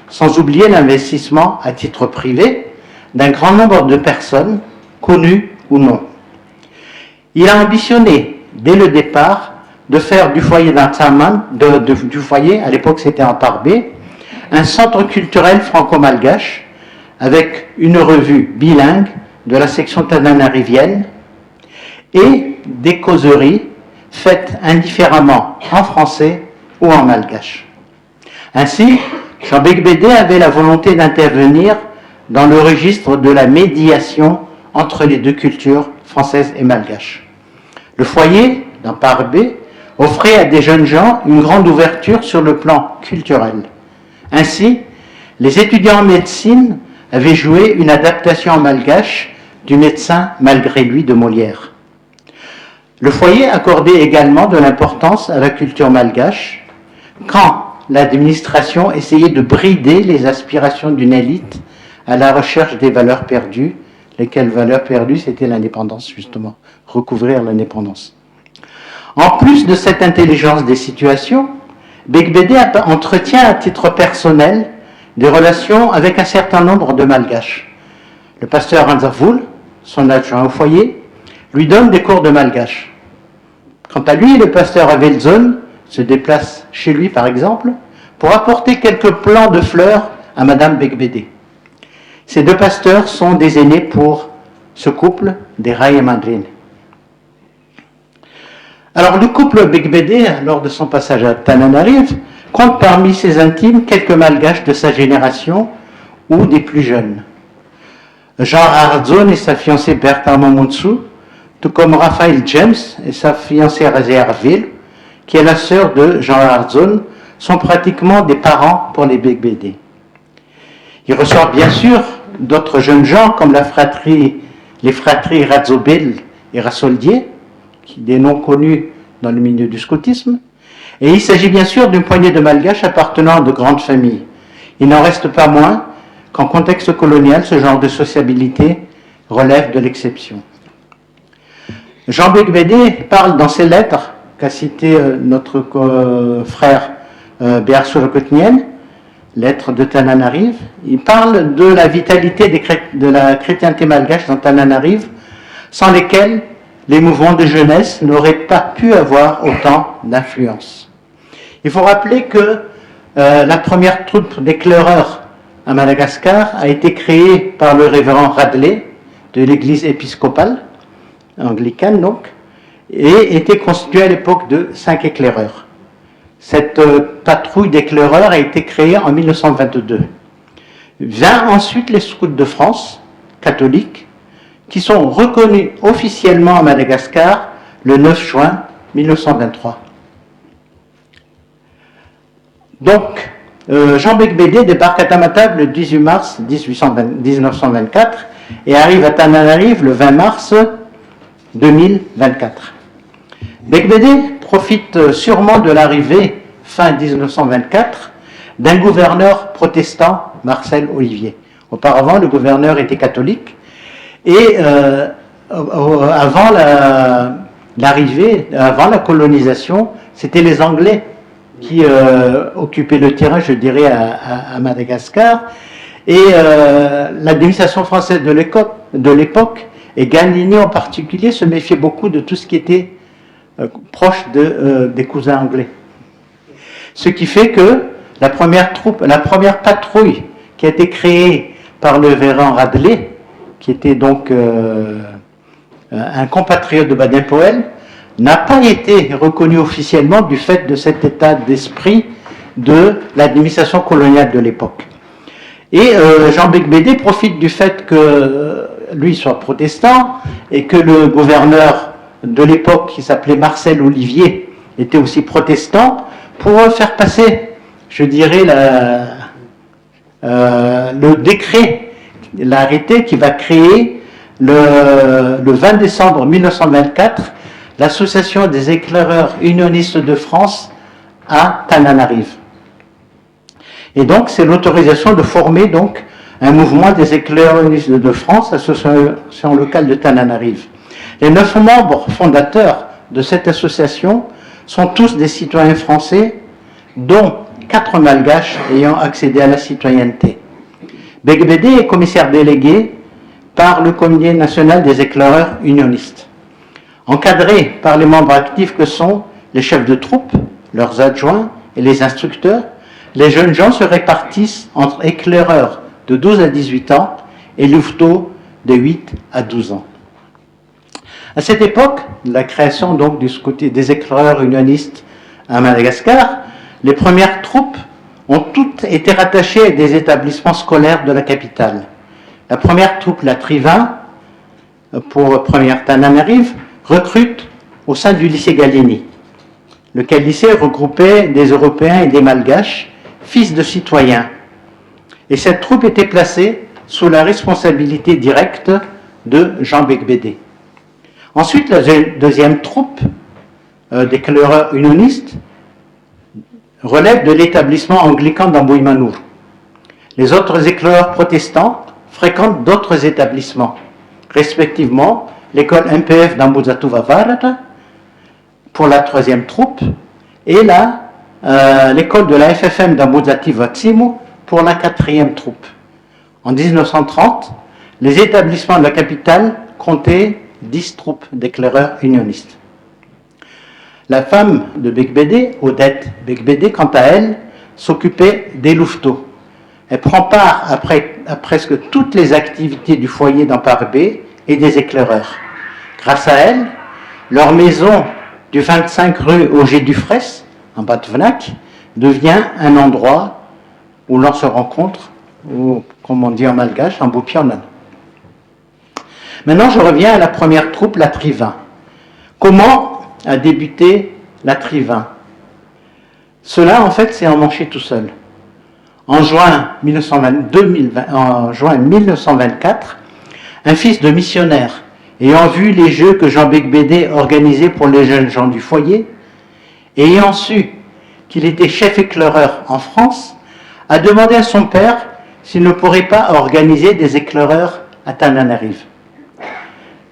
sans oublier l'investissement à titre privé d'un grand nombre de personnes, connues ou non. Il a ambitionné, dès le départ, de faire du foyer d'Ansaman, du foyer, à l'époque c'était en Parbé, un centre culturel franco-malgache avec une revue bilingue de la section tananarivienne et des causeries faites indifféremment en français ou en malgache. Ainsi, Jean Beigbeder avait la volonté d'intervenir dans le registre de la médiation entre les 2 cultures françaises et malgaches. Le foyer, dans Parbé, offrait à des jeunes gens une grande ouverture sur le plan culturel. Ainsi, les étudiants en médecine avaient joué une adaptation en malgache du Médecin malgré lui de Molière. Le foyer accordait également de l'importance à la culture malgache quand l'administration essayait de brider les aspirations d'une élite à la recherche des valeurs perdues. Lesquelles valeurs perdues? C'était l'indépendance, justement, recouvrir l'indépendance. En plus de cette intelligence des situations, Beigbeder entretient à titre personnel des relations avec un certain nombre de malgaches. Le pasteur Ranzavoul, son adjoint au foyer, lui donne des cours de malgache. Quant à lui, le pasteur Avelzon se déplace chez lui, par exemple, pour apporter quelques plants de fleurs à Madame Beigbeder. Ces 2 pasteurs sont des aînés pour ce couple des Rai et Mandrine. Alors, le couple Beigbeder, lors de son passage à Tananarive, compte parmi ses intimes quelques malgaches de sa génération ou des plus jeunes. Jean Hardzon et sa fiancée Bertha Momontsu, tout comme Raphaël James et sa fiancée Razé Arville, qui est la sœur de Jean Hardzon, sont pratiquement des parents pour les Beigbeder. Il ressort bien sûr d'autres jeunes gens comme les fratries Radzobel et Rassoldier, des noms connus dans le milieu du scoutisme, et il s'agit bien sûr d'une poignée de malgaches appartenant à de grandes familles. Il n'en reste pas moins qu'en contexte colonial, ce genre de sociabilité relève de l'exception. Jean Beigbeder parle dans ses lettres, qu'a cité notre frère Béarsou Lekotniel, lettre de Tananarive, il parle de la vitalité de la chrétienté malgache dans Tananarive, sans lesquelles les mouvements de jeunesse n'auraient pas pu avoir autant d'influence. Il faut rappeler que la première troupe d'éclaireurs à Madagascar a été créée par le révérend Radley de l'église épiscopale, anglicane donc, et était constituée à l'époque de 5 éclaireurs. Cette patrouille d'éclaireurs a été créée en 1922. Vient ensuite les scouts de France, catholiques, qui sont reconnus officiellement à Madagascar le 9 juin 1923. Donc, Jean Beigbeder débarque à Tamatave le 18 mars 1924 et arrive à Tananarive le 20 mars 2024. Beigbeder profite sûrement de l'arrivée, fin 1924, d'un gouverneur protestant, Marcel Olivier. Auparavant, le gouverneur était catholique et avant l'arrivée, avant la colonisation, c'était les Anglais qui occupaient le terrain, je dirais, à Madagascar. Et l'administration française de l'époque, et Ganini en particulier, se méfiait beaucoup de tout ce qui était proche des cousins anglais. Ce qui fait que la première patrouille qui a été créée par le révérend Radley, qui était donc un compatriote de Baden-Powell, n'a pas été reconnue officiellement du fait de cet état d'esprit de l'administration coloniale de l'époque. Et Jean Beigbeder profite du fait que lui soit protestant et que le gouverneur de l'époque, qui s'appelait Marcel Olivier, était aussi protestant, pour faire passer, je dirais, le décret, l'arrêté qui va créer le 20 décembre 1924 l'association des éclaireurs unionistes de France à Tananarive. Et donc c'est l'autorisation de former donc un mouvement des éclaireurs unionistes de France, association locale de Tananarive. Les 9 membres fondateurs de cette association sont tous des citoyens français, dont 4 malgaches ayant accédé à la citoyenneté. Beigbeder est commissaire délégué par le Comité national des éclaireurs unionistes. Encadré par les membres actifs que sont les chefs de troupe, leurs adjoints et les instructeurs, les jeunes gens se répartissent entre éclaireurs de 12 à 18 ans et louveteaux de 8 à 12 ans. À cette époque, la création donc des éclaireurs unionistes à Madagascar, les premières troupes ont toutes été rattachées à des établissements scolaires de la capitale. La première troupe, la Trivin, pour première Tananarive, recrute au sein du lycée Gallieni, lequel lycée regroupait des Européens et des Malgaches, fils de citoyens. Et cette troupe était placée sous la responsabilité directe de Jean Beigbeder. Ensuite, la deuxième troupe d'éclaireurs unionistes relève de l'établissement anglican d'Ambouimanour. Les autres éclaireurs protestants fréquentent d'autres établissements, respectivement l'école MPF d'Ambuzatu-Vavarata pour la troisième troupe et l'école de la FFM d'Ambuzati-Vatsimu pour la quatrième troupe. En 1930, les établissements de la capitale comptaient 10 troupes d'éclaireurs unionistes. La femme de Beigbeder, Odette Beigbeder, quant à elle, s'occupait des louveteaux. Elle prend part à presque toutes les activités du foyer d'Amparbé et des éclaireurs. Grâce à elle, leur maison du 25 rue Auger Dufresne, en Bas-de-Venac, devient un endroit où l'on se rencontre, ou comme on dit en malgache, en Boupionan. Maintenant, je reviens à la première troupe, la Trivin. Comment a débuté la Trivin? Cela, en fait, s'est emmanché tout seul. En juin 1924, un fils de missionnaire, ayant vu les jeux que Jean Beigbeder organisait pour les jeunes gens du foyer, et ayant su qu'il était chef éclaireur en France, a demandé à son père s'il ne pourrait pas organiser des éclaireurs à Tananarive.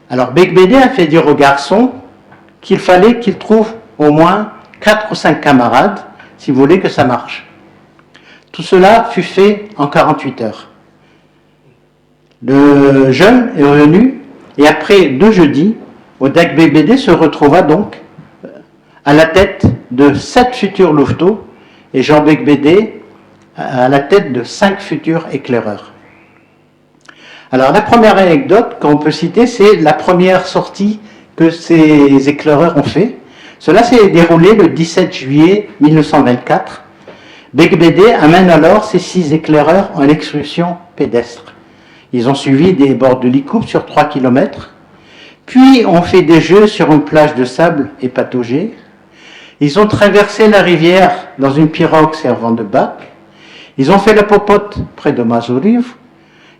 Alors Beigbeder a fait dire au garçon qu'il fallait qu'il trouve au moins 4 ou 5 camarades si vous voulez que ça marche. Tout cela fut fait en 48 heures. Le jeune est revenu et après 2 jeudis, Odette Beigbeder se retrouva donc à la tête de 7 futurs louveteaux et Jean Beigbeder à la tête de 5 futurs éclaireurs. Alors la première anecdote qu'on peut citer, c'est la première sortie que ces éclaireurs ont fait. Cela s'est déroulé le 17 juillet 1924. Beigbeder amène alors ces 6 éclaireurs en excursion pédestre. Ils ont suivi des bords de Licoupe sur 3 km, puis ont fait des jeux sur une plage de sable et pataugée. Ils ont traversé la rivière dans une pirogue servant de bac. Ils ont fait la popote près de Mazuriv.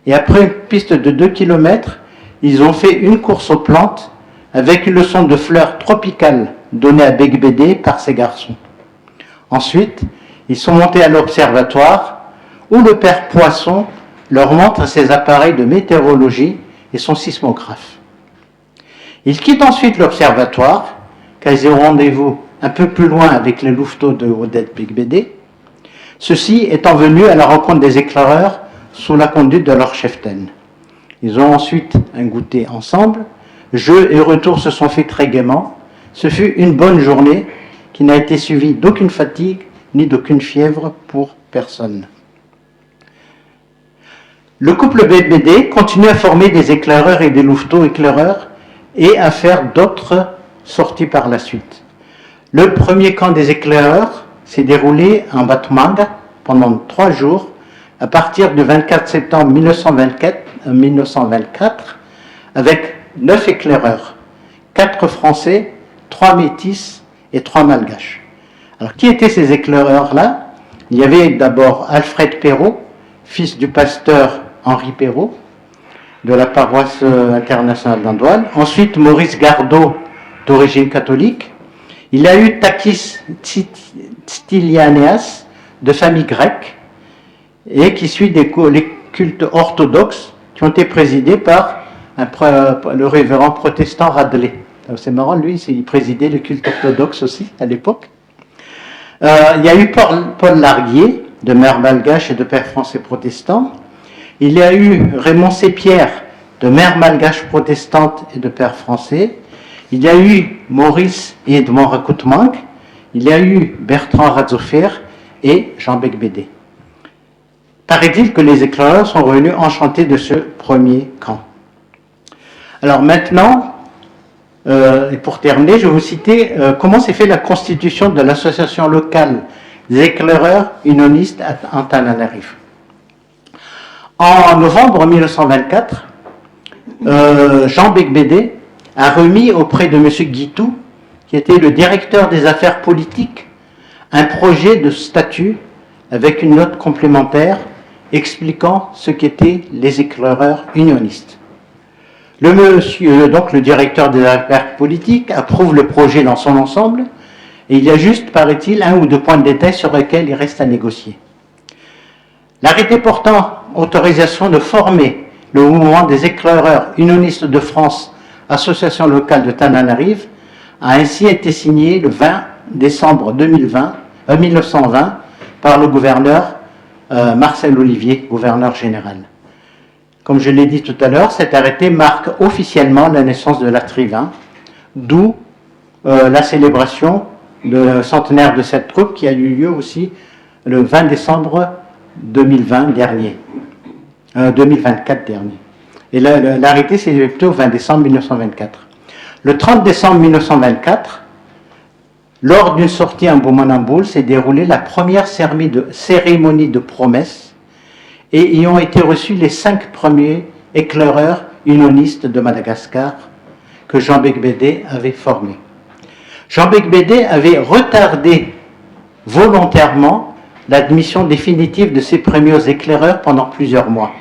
Et après une piste de 2 km, ils ont fait une course aux plantes avec une leçon de fleurs tropicales donnée à Beigbeder par ses garçons. Ensuite, ils sont montés à l'observatoire où le père Poisson leur montre ses appareils de météorologie et son sismographe. Ils quittent ensuite l'observatoire, car ils ont rendez-vous un peu plus loin avec les louveteaux de Odette Beigbeder, ceux-ci étant venus à la rencontre des éclaireurs sous la conduite de leur cheftaine. Ils ont ensuite un goûter ensemble, jeux et retours se sont faits très gaiement. Ce fut une bonne journée qui n'a été suivie d'aucune fatigue ni d'aucune fièvre pour personne. Le couple Beigbeder continue à former des éclaireurs et des louveteaux éclaireurs et à faire d'autres sorties par la suite. Le premier camp des éclaireurs s'est déroulé en Batmanga pendant 3 jours, à partir du 24 septembre 1924, avec 9 éclaireurs, 4 Français, 3 métis et 3 Malgaches. Alors, qui étaient ces éclaireurs-là? Il y avait d'abord Alfred Perrault, fils du pasteur Henri Perrault, de la paroisse internationale d'Andoine. Ensuite, Maurice Gardot, d'origine catholique. Il y a eu Takis Stylianeas, de famille grecque, et qui suit les cultes orthodoxes qui ont été présidés par le révérend protestant Radley. C'est marrant, lui, il présidait le culte orthodoxe aussi, à l'époque. Il y a eu Paul Larguier, de mère malgache et de père français protestant. Il y a eu Raymond Sépierre, de mère malgache protestante et de père français. Il y a eu Maurice et Edmond Rakoutmank. Il y a eu Bertrand Radzofer et Jean Becbédé. Paraît-il que les éclaireurs sont revenus enchantés de ce premier camp. Alors maintenant, et pour terminer, je vais vous citer comment s'est fait la constitution de l'association locale des éclaireurs unionistes à Antananarivo. En novembre 1924, Jean Becbédé a remis auprès de M. Guitou, qui était le directeur des affaires politiques, un projet de statut avec une note complémentaire expliquant ce qu'étaient les éclaireurs unionistes. Donc le directeur des affaires politiques approuve le projet dans son ensemble, et il y a juste, paraît-il, 1 ou 2 points de détail sur lesquels il reste à négocier. L'arrêté portant autorisation de former le mouvement des éclaireurs unionistes de France, association locale de Tananarive, a ainsi été signé le 20 décembre 1920 par le gouverneur Marcel Olivier, gouverneur général. Comme je l'ai dit tout à l'heure, cet arrêté marque officiellement la naissance de la Trivin, d'où la célébration de centenaire de cette troupe qui a eu lieu aussi le 20 décembre 2024 dernier. Et l'arrêté s'est effectué au 20 décembre 1924. Le 30 décembre 1924, lors d'une sortie en Boumanamboul, s'est déroulée la première cérémonie de promesse et y ont été reçus les 5 premiers éclaireurs unionistes de Madagascar que Jean Becbédé avait formés. Jean Becbédé avait retardé volontairement l'admission définitive de ces premiers éclaireurs pendant plusieurs mois.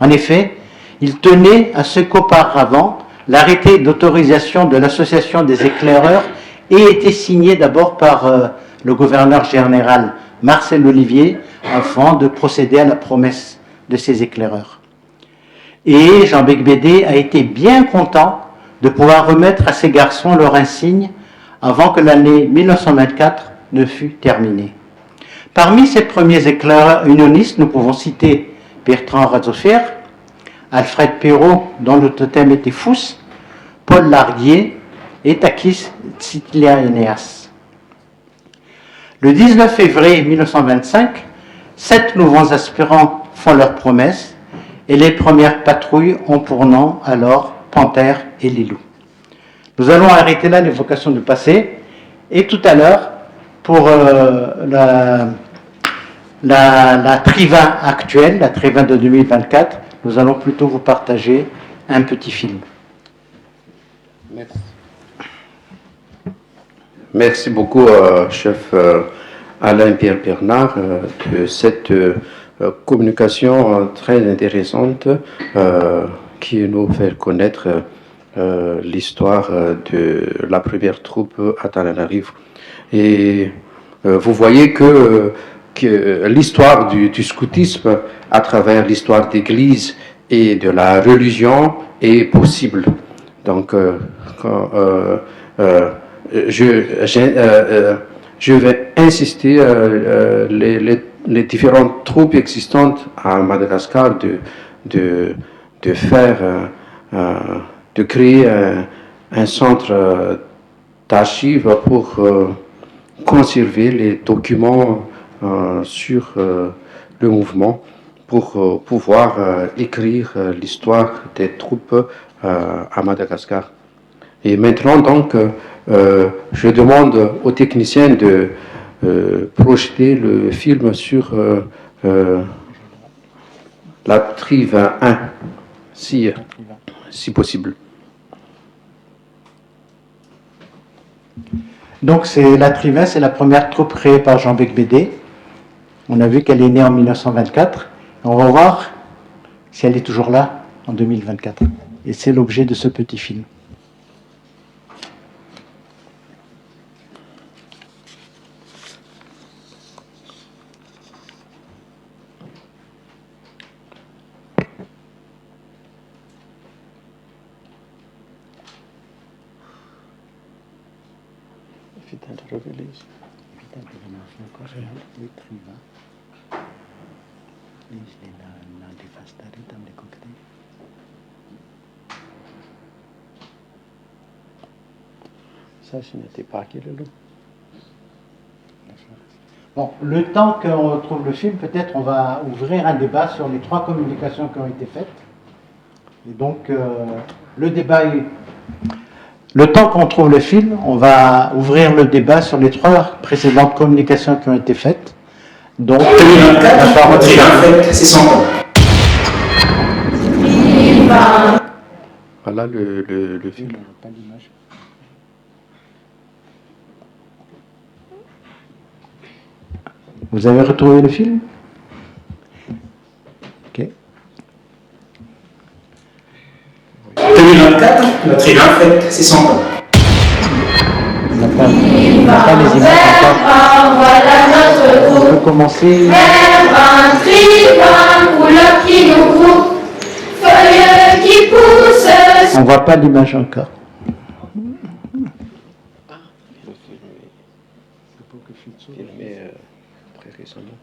En effet, il tenait à ce qu'auparavant, l'arrêté d'autorisation de l'association des éclaireurs ait été signé d'abord par le gouverneur général Marcel Olivier avant de procéder à la promesse de ces éclaireurs. Et Jean Becbédé a été bien content de pouvoir remettre à ces garçons leur insigne avant que l'année 1924 ne fût terminée. Parmi ces premiers éclaireurs unionistes, nous pouvons citer Bertrand Radzofer, Alfred Perrault, dont le totem était Fous, Paul Larguier et Takis Stylianeas. Le 19 février 1925, 7 nouveaux aspirants font leur promesse et les premières patrouilles ont pour nom alors Panthère et les loups. Nous allons arrêter là l'évocation du passé et tout à l'heure, pour la Trivin actuelle, la Trivin de 2024, nous allons plutôt vous partager un petit film. Merci. Merci beaucoup, chef Alain-Pierre Bernard, de cette communication très intéressante qui nous fait connaître l'histoire de la première troupe à Tananarive. Et vous voyez que l'histoire du scoutisme à travers l'histoire d'église et de la religion est possible. Donc, je vais insister les différentes troupes existantes à Madagascar de créer un centre d'archives pour conserver les documents sur le mouvement, pour pouvoir écrire l'histoire des troupes à Madagascar. Et maintenant, donc, je demande aux techniciens projeter le film sur la Tri 21, si possible. Donc c'est la Tri 20, c'est la première troupe créée par Jean Becbédé. On a vu qu'elle est née en 1924. On va voir si elle est toujours là en 2024. Et c'est l'objet de ce petit film. Ça, ce n'était pas quel est le Bon, le temps qu'on trouve le film, peut-être on va ouvrir un débat sur les 3 communications qui ont été faites. Et donc, le débat est... Le temps qu'on trouve le film, on va ouvrir le débat sur les 3 précédentes communications qui ont été faites. Donc, la parole est... c'est 100 ans. Voilà le film. Vous avez retrouvé le film? Ok. 2024, notre élan fête ses 100 ans. On n'a pas les images encore. Voilà notre On groupe. peut commencer. Un tribun, couleur qui nous groupe, feuilles qui poussent. On voit pas l'image encore. Filmé très récemment.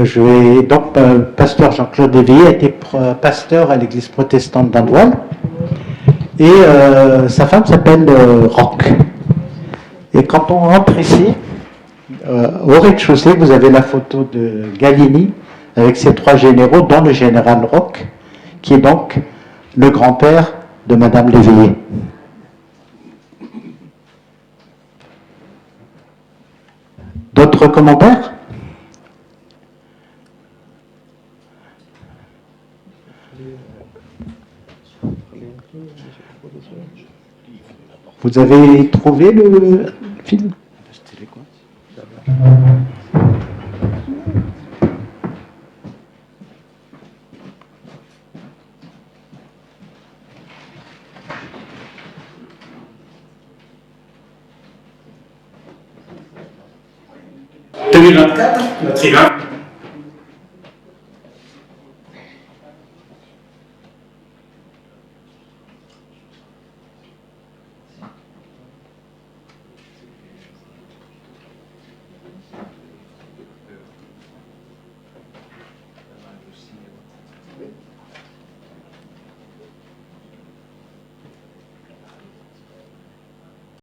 Je vais donc, pasteur Jean-Claude Léveillé a été pasteur à l'église protestante d'Andoine et sa femme s'appelle Roch. Et quand on rentre ici, au rez-de-chaussée, vous avez la photo de Galini avec ses 3 généraux, dont le général Roch, qui est donc le grand-père de Madame Léveillé. D'autres commentaires? Vous avez trouvé le film? En 2024, notre élan